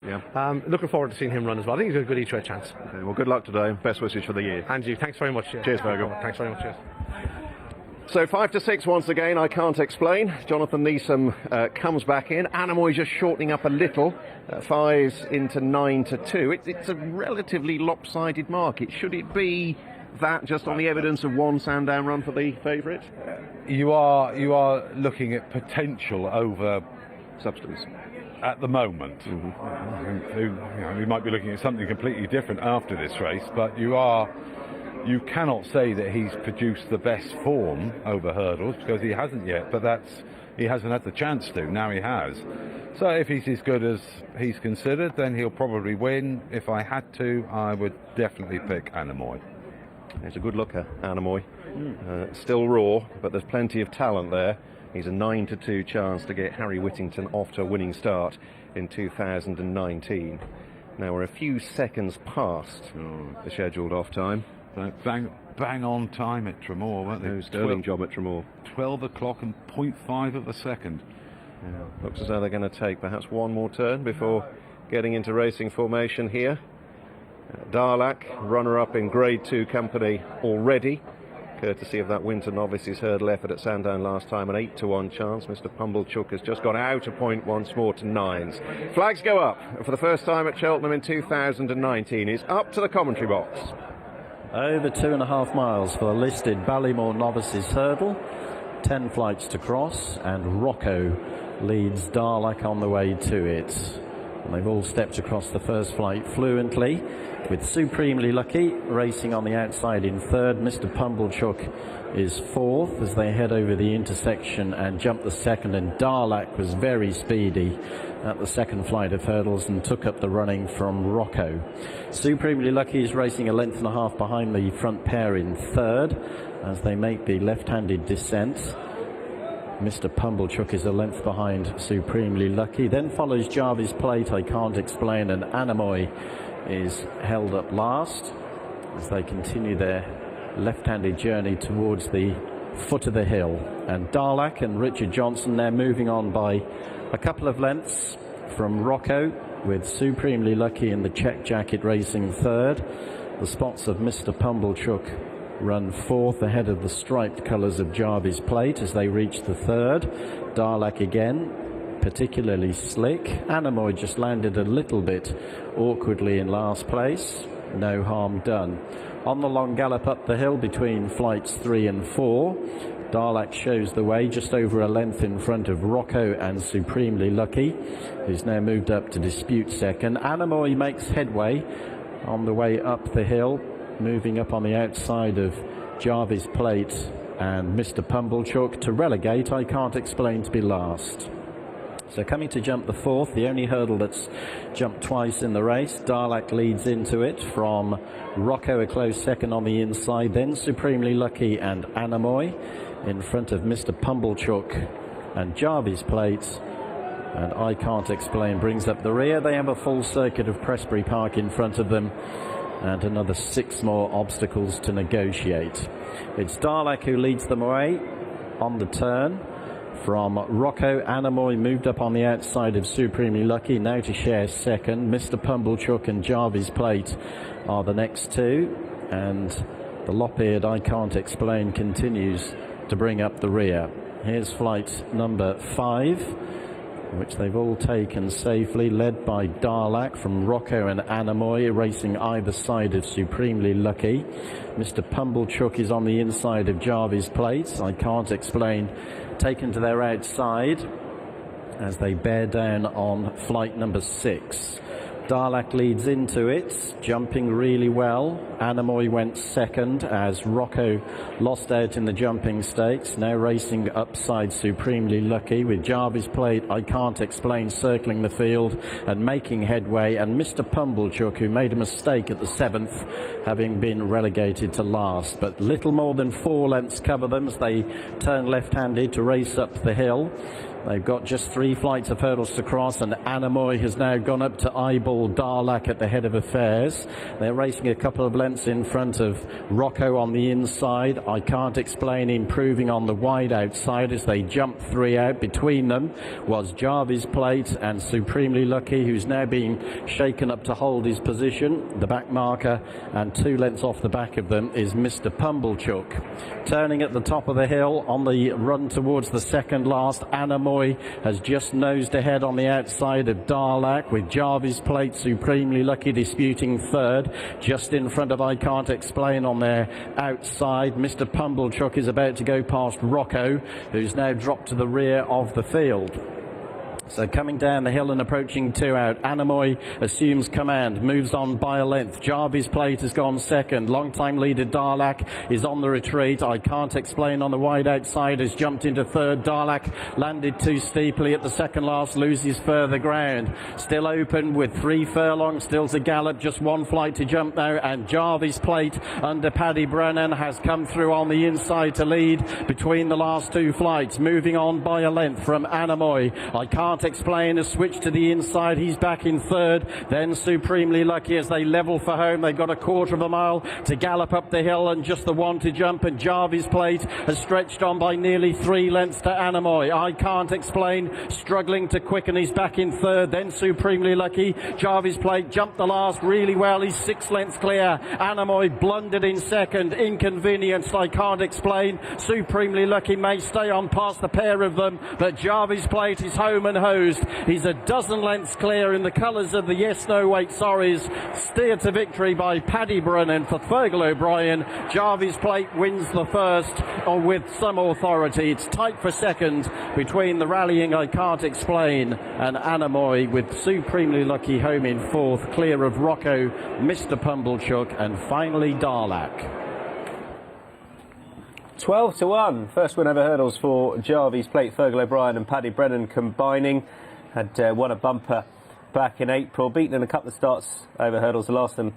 Yeah. Looking forward to seeing him run as well. I think he's got a good each-way chance. Okay, well, good luck today. Best wishes for the year. And you, thanks very much. Cheers, Virgil. Thanks very much. Cheers. So 5 to 6 once again, I can't explain. Jonathan Neeson comes back in. Anamoy just shortening up a little. 5s into 9 to 2. It's a relatively lopsided market. Should it be that just on the evidence of one Sandown run for the favourite? You are looking at potential over Substance. at the moment. We might be looking at something completely different after this race, but you cannot say that he's produced the best form over hurdles because he hasn't yet, but he hasn't had the chance to. Now he has. So if he's as good as he's considered, then he'll probably win. If I had to, I would definitely pick Anamoy. It's a good looker, Anamoy. Still raw, but there's plenty of talent there. He's a 9 to 2 chance to get Harry Whittington off to a winning start in 2019. Now we're a few seconds past the scheduled off time. Bang on time at Tremor, weren't they? No sterling job at Tremor. 12 o'clock and 0.5 of a second. Yeah. Looks as though they're going to take perhaps one more turn before getting into racing formation here. Darlak, runner-up in Grade 2 company already, courtesy of that Winter Novices hurdle effort at Sandown last time, an 8 to 1 chance. Mr. Pumblechook has just gone out a point once more to 9s. Flags go up for the first time at Cheltenham in 2019. It's up to the commentary box. Over 2.5 miles for the listed Ballymore Novices hurdle. 10 flights to cross, and Rocco leads Darlak on the way to it. And they've all stepped across the first flight fluently, with Supremely Lucky racing on the outside in third. Mr. Pumblechook is fourth as they head over the intersection and jump the second, and Darlak was very speedy at the second flight of hurdles and took up the running from Rocco. Supremely Lucky is racing a length and a half behind the front pair in third as they make the left-handed descent. Mr. Pumblechook is a length behind Supremely Lucky. Then follows Jarvis Plate, I Can't Explain, and Anamoy is held up last as they continue their left-handed journey towards the foot of the hill. And Darlak and Richard Johnson now moving on by a couple of lengths from Rocco, with Supremely Lucky in the check jacket racing third. The spots of Mr. Pumblechook run fourth ahead of the striped colours of Jarvis Plate as they reach the third. Darlak again, particularly slick. Anamoy just landed a little bit awkwardly in last place. No harm done. On the long gallop up the hill between flights 3 and 4, Darlak shows the way just over a length in front of Rocco and Supremely Lucky, who's now moved up to dispute second. Anamoy makes headway on the way up the hill, moving up on the outside of Jarvis Plate and Mr. Pumblechook to relegate I Can't Explain to be last. So coming to jump the fourth, the only hurdle that's jumped twice in the race. Darlak leads into it from Rocco, a close second on the inside, then Supremely Lucky and Anamoy in front of Mr. Pumblechook and Jarvis Plate. And I Can't Explain brings up the rear. They have a full circuit of Prestbury Park in front of them and another 6 more obstacles to negotiate. It's Darlak who leads them away on the turn. From Rocco, Anamoy moved up on the outside of Supremely Lucky, now to share second. Mr. Pumblechook and Jarvis Plate are the next two, and the lop-eared I Can't Explain continues to bring up the rear. Here's flight number 5, which they've all taken safely, led by Darlak from Rocco and Anamoy, racing either side of Supremely Lucky. Mr. Pumblechook is on the inside of Jarvis Plate. I Can't Explain taken to their outside as they bear down on flight number 6. Darlak leads into it, jumping really well. Anamoy went second as Rocco lost out in the jumping stakes. Now racing upside Supremely Lucky with Jarvis Plate, I Can't Explain, circling the field and making headway. And Mr. Pumblechook, who made a mistake at the 7th, having been relegated to last. But little more than 4 lengths cover them as they turn left-handed to race up the hill. They've got just 3 flights of hurdles to cross, and Anamoy has now gone up to eyeball Darlak at the head of affairs. They're racing a couple of lengths in front of Rocco on the inside. I Can't Explain improving on the wide outside as they jump 3 out. Between them was Jarvis Plate and Supremely Lucky, who's now being shaken up to hold his position. The back marker, and 2 lengths off the back of them, is Mr. Pumblechook. Turning at the top of the hill on the run towards the second last, Anamoy has just nosed ahead on the outside of Darlak, with Jarvis Plate, Supremely Lucky disputing third. Just in front of I Can't Explain on their outside, Mr. Pumblechook is about to go past Rocco, who's now dropped to the rear of the field. So coming down the hill and approaching 2 out, Anamoy assumes command, moves on by a length. Jarvis Plate has gone second. Long-time leader Darlak is on the retreat. I Can't Explain on the wide outside has jumped into third. Darlak landed too steeply at the second last, loses further ground. Still open with 3 furlongs still to gallop, just 1 flight to jump now, and Jarvis Plate under Paddy Brennan has come through on the inside to lead between the last 2 flights. Moving on by a length from Anamoy. I Can't Explain has switched to the inside. He's back in third. Then Supremely Lucky as they level for home. They've got a quarter of a mile to gallop up the hill and just the 1 to jump. And Jarvis Plate has stretched on by nearly 3 lengths to Anamoy. I Can't Explain struggling to quicken. He's back in third. Then Supremely Lucky. Jarvis Plate jumped the last really well. He's 6 lengths clear. Anamoy blundered in second. Inconvenienced. I Can't Explain. Supremely Lucky may stay on past the pair of them, but Jarvis Plate is home and hosed. He's a dozen lengths clear in the colours of the Yes No Wait Sorries, steered to victory by Paddy Brennan for Fergal O'Brien. Jarvis Plate wins the first with some authority. It's tight for second between the rallying I Can't Explain and Anamoy, with Supremely Lucky home in fourth, clear of Rocco, Mr. Pumblechook, and finally Darlak. 12-1. First win over hurdles for Jarvis Plate, Fergal O'Brien and Paddy Brennan combining. Had won a bumper back in April, beaten in a couple of starts over hurdles, the last of them